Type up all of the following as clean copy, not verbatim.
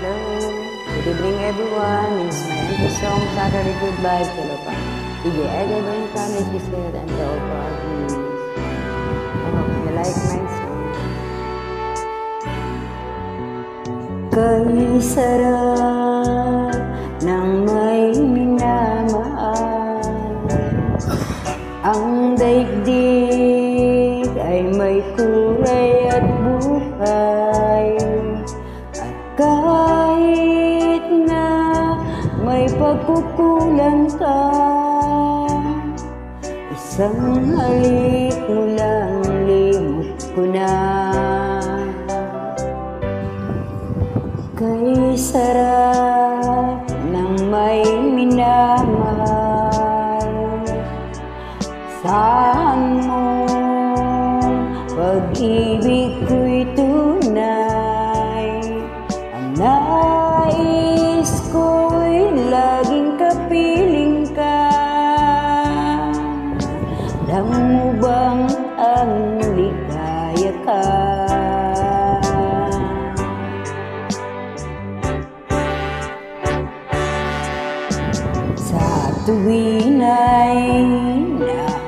Good evening everyone. It's my empty song, Saturday Good Vibes. Hello pa. DJ Edgar ba yung family she said and the all parties. I hope you like my song. Kay sarap ng may minamahal, ang daigdig ay may kulay at buhay. At kahit na may pagkukulang ka, isang halik mo lang limot ko na. Kay sarap ng may minamahal, saan mo pag-ibig ko'y tunay. Ang nais ko'y laging kapiling ka. Alam mo bang ang ligaya ka? Sa tuwin ay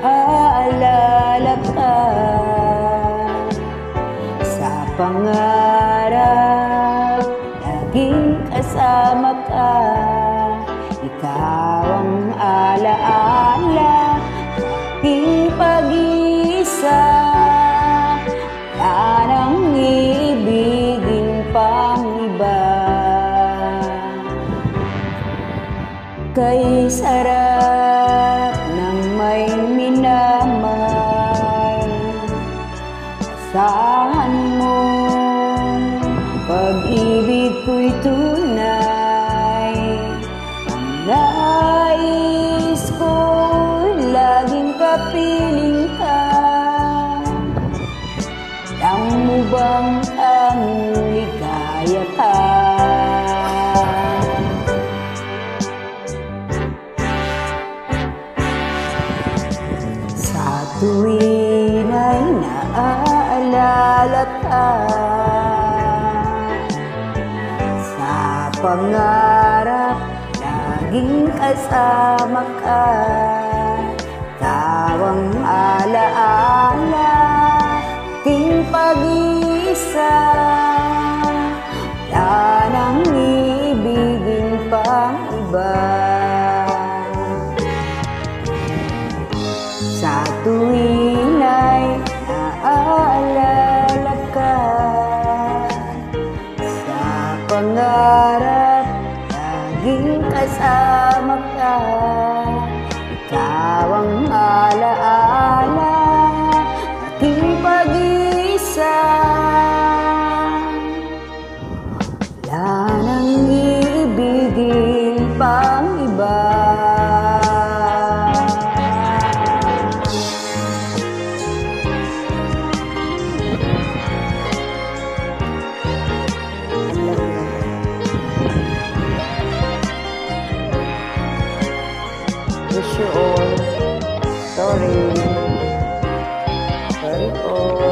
naaalala ka, sa pangarap laging kasama ka. Ikaw ang alaala, aking pag-isa. Wala nang ibigin pang iba. Kay sarap ng may minamahal, asahan mo pag-ibig ko'y tunay. Ang nais ko'y laging kapiling ka. Alam mo bang ang ligaya ka? Tuwin ay naaalala ka, sa pangarap laging kasama ka. Tawang alaala, aking pag-isa. Wala nang ibigin pang iba. Sa tuwin ay naaalala ka, sa pangarap laging kasama ka. Ikaw ang alaala, aking pag-isa. Wala nang ibigin pang iba. Wish you all. Sorry po.